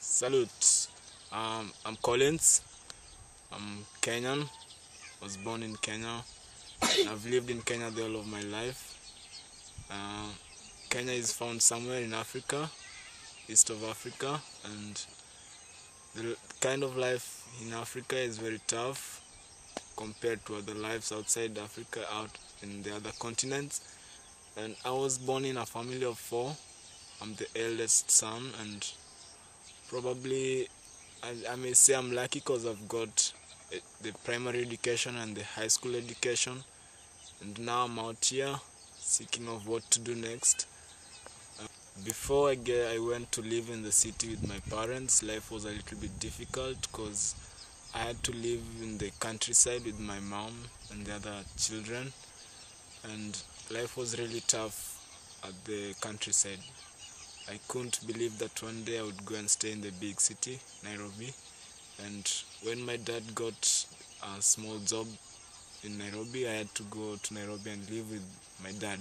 Salute. I'm Collins. I'm Kenyan. Was born in Kenya. I've lived in Kenya the whole of my life. Kenya is found somewhere in Africa, east of Africa, and the kind of life in Africa is very tough compared to other lives outside Africa, out in the other continents. And I was born in a family of 4. I'm the eldest son, and probably I may say I'm lucky because I've got the primary education and the high school education, and now I'm out here seeking of what to do next. Before I went to live in the city with my parents, life was a little bit difficult because I had to live in the countryside with my mom and the other children, and life was really tough at the countryside. I couldn't believe that one day I would go and stay in the big city, Nairobi. And when my dad got a small job in Nairobi, I had to go to Nairobi and live with my dad.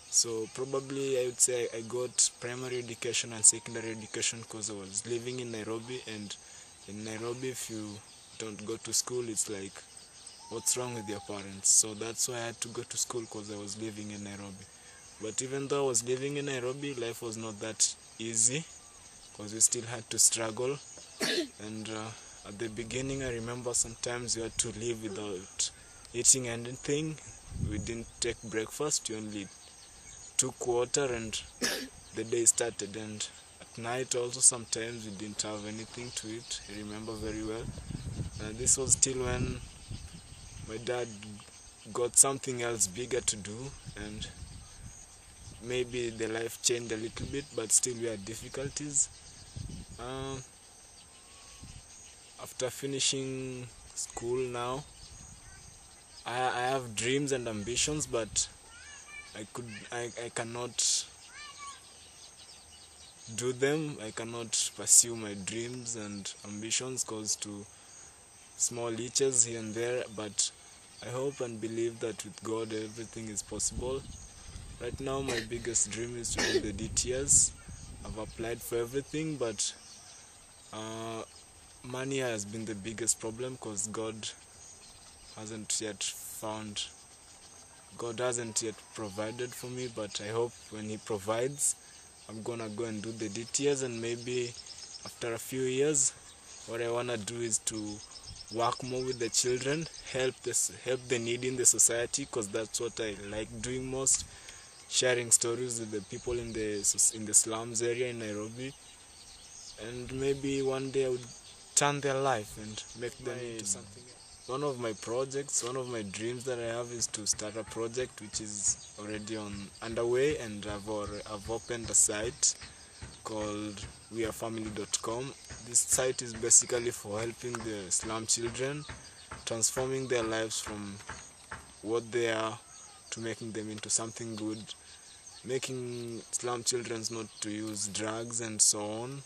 So probably I would say I got primary education and secondary education because I was living in Nairobi. And in Nairobi, if you don't go to school, it's like, what's wrong with your parents? So that's why I had to go to school, because I was living in Nairobi. But even though I was living in Nairobi, life was not that easy, because we still had to struggle. And at the beginning, I remember sometimes we had to live without eating anything. We didn't take breakfast, we only took water and the day started. And at night also sometimes we didn't have anything to eat. I remember very well. And this was still when my dad got something else bigger to do, and maybe the life changed a little bit, but still we had difficulties. After finishing school now, I have dreams and ambitions, but I cannot do them. I cannot pursue my dreams and ambitions because to small leeches here and there, but I hope and believe that with God everything is possible. Right now my biggest dream is to do the DTS. I've applied for everything, but money has been the biggest problem, because God hasn't yet provided for me. But I hope when He provides, I'm gonna go and do the DTS, and maybe after a few years, what I wanna do is to work more with the children, help the needy in the society, because that's what I like doing most. Sharing stories with the people in the slums area in Nairobi, and maybe one day I would turn their life and make them into something else. One of my dreams that I have is to start a project which is already underway, and I've opened a site called wearefamily.com. This site is basically for helping the slum children, transforming their lives from what they are to making them into something good, making slum children not to use drugs and so on,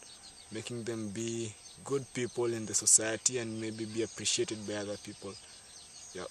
making them be good people in the society and maybe be appreciated by other people. Yeah.